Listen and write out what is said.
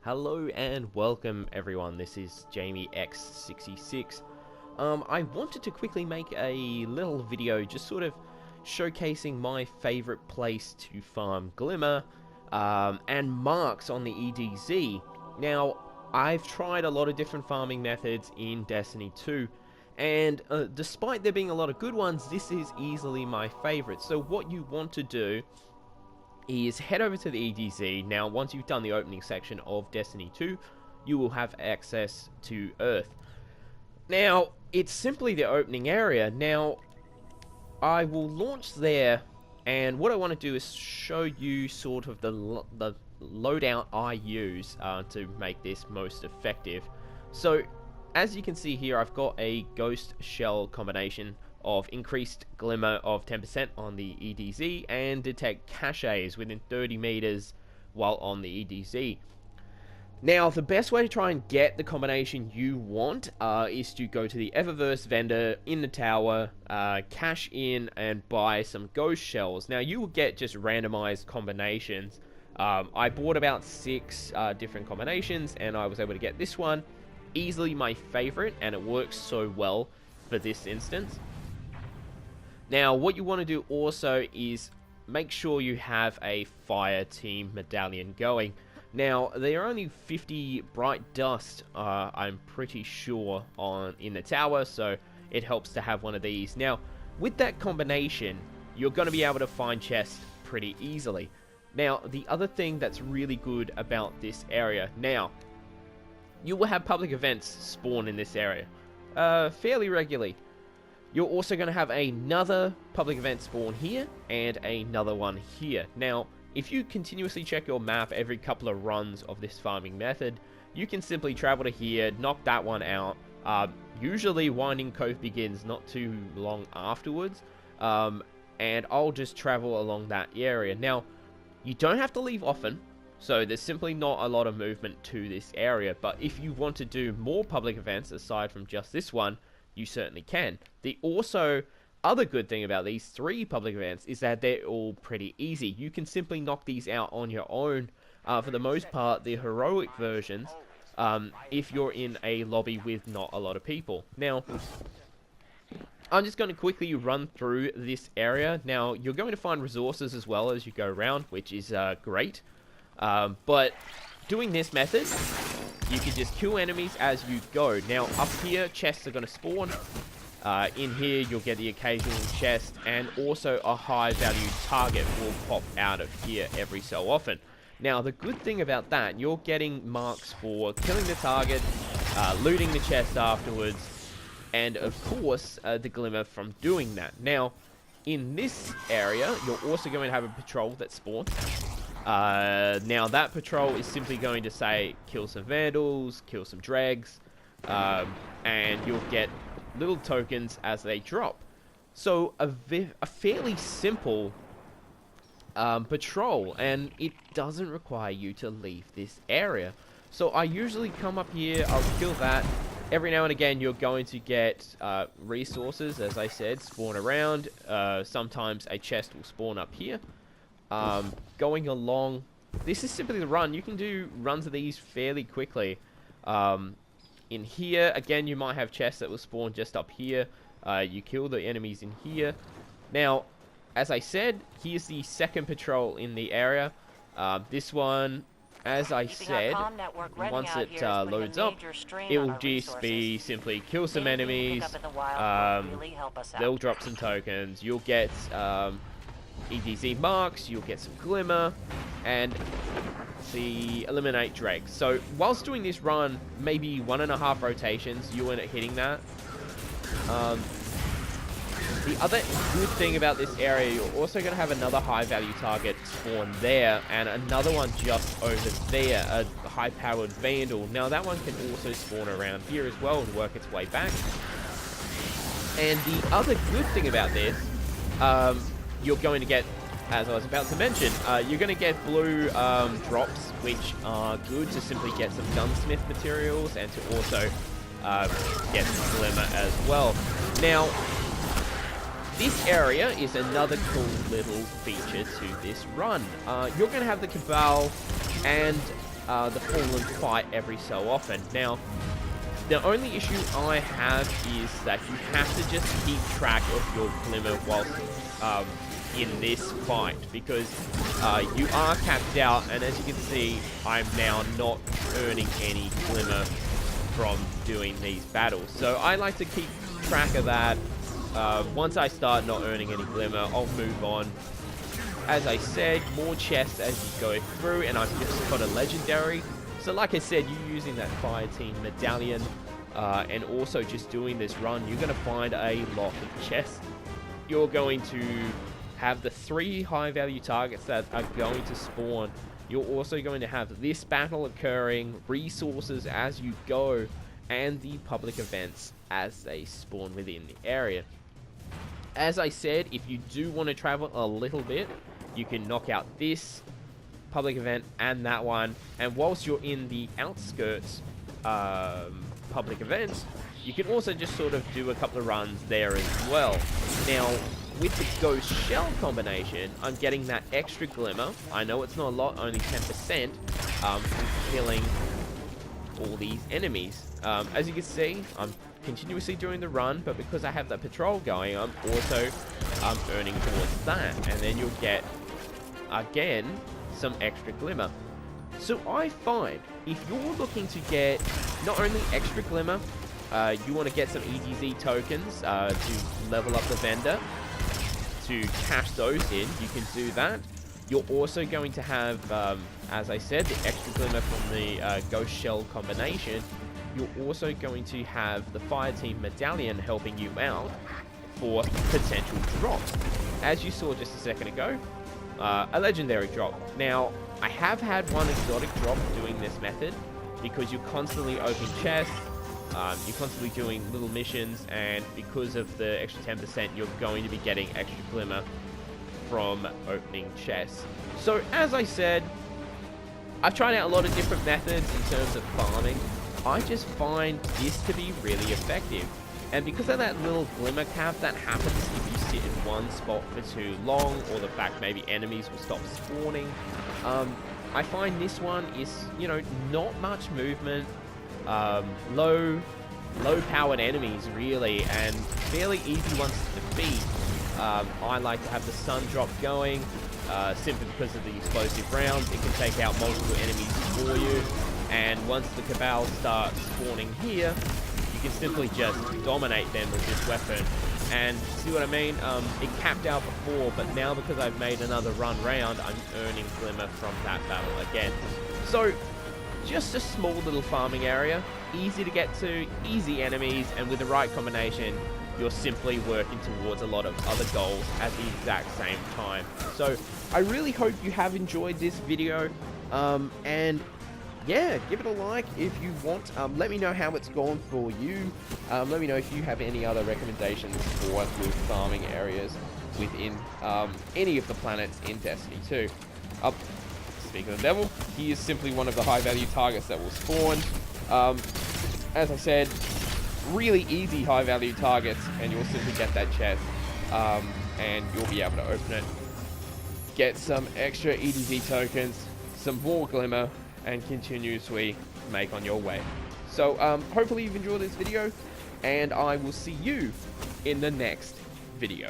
Hello and welcome everyone, this is Jamie X66. I wanted to quickly make a little video just sort of showcasing my favorite place to farm Glimmer and marks on the EDZ. Now, I've tried a lot of different farming methods in Destiny 2, and despite there being a lot of good ones, this is easily my favorite. So what you want to do is head over to the EDZ. Now, once you've done the opening section of Destiny 2, you will have access to Earth. Now, it's simply the opening area. Now, I will launch there, and what I want to do is show you sort of the loadout I use to make this most effective. So, as you can see here, I've got a Ghost Shell combination of increased Glimmer of 10% on the EDZ and detect caches within 30 meters while on the EDZ. Now, the best way to try and get the combination you want is to go to the Eververse vendor in the tower, cash in and buy some Ghost Shells. Now, you will get just randomized combinations. I bought about 6 different combinations, and I was able to get this one. Easily my favorite, and it works so well for this instance. Now, what you want to do also is make sure you have a fire team medallion going. Now, there are only 50 bright dust, I'm pretty sure, in the tower, so it helps to have one of these. Now, with that combination, you're going to be able to find chests pretty easily. Now, the other thing that's really good about this area, now, you will have public events spawn in this area fairly regularly. You're also going to have another public event spawn here, and another one here. Now, if you continuously check your map every couple of runs of this farming method, you can simply travel to here, knock that one out. Usually, Winding Cove begins not too long afterwards, and I'll just travel along that area. Now, you don't have to leave often, so there's simply not a lot of movement to this area, but if you want to do more public events aside from just this one, you certainly can. The other good thing about these 3 public events is that they're all pretty easy. You can simply knock these out on your own. For the most part, the heroic versions, if you're in a lobby with not a lot of people. Now, I'm just going to quickly run through this area. Now, you're going to find resources as well as you go around, which is great. But doing this method, you can just kill enemies as you go. Now, up here, chests are going to spawn. In here, you'll get the occasional chest, and also a high-value target will pop out of here every so often. Now, the good thing about that, you're getting marks for killing the target, looting the chest afterwards, and, of course, the Glimmer from doing that. Now, in this area, you're also going to have a patrol that spawns. Now, that patrol is simply going to say, kill some vandals, kill some dregs, and you'll get little tokens as they drop. So, a fairly simple patrol, and it doesn't require you to leave this area. So, I usually come up here, I'll kill that. Every now and again, you're going to get resources, as I said, spawn around. Sometimes a chest will spawn up here. Going along, this is simply the run. You can do runs of these fairly quickly. In here, again, you might have chests that will spawn just up here. You kill the enemies in here. Now, as I said, here's the second patrol in the area. This one, as I said, once it loads up, it will just be simply kill some enemies. They'll drop some tokens. You'll get EDZ marks, you'll get some Glimmer, and the eliminate dregs. So, whilst doing this run, maybe 1.5 rotations, you end up hitting that. The other good thing about this area, you're also going to have another high-value target spawn there, and another one just over there, a high-powered Vandal. Now, that one can also spawn around here as well and work its way back. And the other good thing about this, you're going to get, as I was about to mention, you're going to get blue drops, which are good to simply get some gunsmith materials and to also get some Glimmer as well. Now, this area is another cool little feature to this run. You're going to have the Cabal, and the fallen fight every so often. Now, the only issue I have is that you have to just keep track of your Glimmer whilst in this fight, because you are capped out, and as you can see, I'm now not earning any Glimmer from doing these battles. So I like to keep track of that. Once I start not earning any Glimmer, I'll move on. As I said, more chests as you go through, and I've just got a legendary. So like I said, you using that fire team medallion, and also just doing this run, you're going to find a lot of chests. You're going to have the 3 high value targets that are going to spawn. You're also going to have this battle occurring, resources as you go, and the public events as they spawn within the area. As I said, if you do want to travel a little bit, you can knock out this public event and that one, and whilst you're in the outskirts public events, you can also just sort of do a couple of runs there as well. Now, with the Ghost Shell combination, I'm getting that extra Glimmer. I know it's not a lot, only 10%, from killing all these enemies. As you can see, I'm continuously doing the run, but because I have that patrol going, I'm also earning towards that. And then you'll get, again, some extra Glimmer. So I find, if you're looking to get not only extra Glimmer, you want to get some EDZ tokens to level up the vendor, to cash those in, you can do that. You're also going to have, as I said, the extra Glimmer from the Ghost Shell combination. You're also going to have the Fire Team Medallion helping you out for potential drops. As you saw just a second ago, a legendary drop. Now, I have had one exotic drop doing this method, because you're constantly opening chests, you're constantly doing little missions, and because of the extra 10%, you're going to be getting extra Glimmer from opening chests. So, as I said, I've tried out a lot of different methods in terms of farming. I just find this to be really effective. And because of that little Glimmer cap that happens if you sit in one spot for too long, or the fact maybe enemies will stop spawning, I find this one is, you know, not much movement, low-powered enemies, really, and fairly easy ones to defeat. I like to have the sun drop going, simply because of the explosive rounds. It can take out multiple enemies for you, and once the Cabal starts spawning here, you can simply just dominate them with this weapon. And see what I mean? It capped out before, but now because I've made another run round, I'm earning Glimmer from that battle again. So, just a small little farming area, easy to get to, easy enemies, and with the right combination, you're simply working towards a lot of other goals at the exact same time. So, I really hope you have enjoyed this video, and yeah, give it a like if you want. Let me know how it's gone for you. Let me know if you have any other recommendations for good farming areas within any of the planets in Destiny 2. Speaking of the devil, he is simply one of the high value targets that will spawn. As I said, really easy high value targets, and you'll simply get that chest, and you'll be able to open it, get some extra EDZ tokens, some more Glimmer, and continuously make on your way. So hopefully you've enjoyed this video, and I will see you in the next video.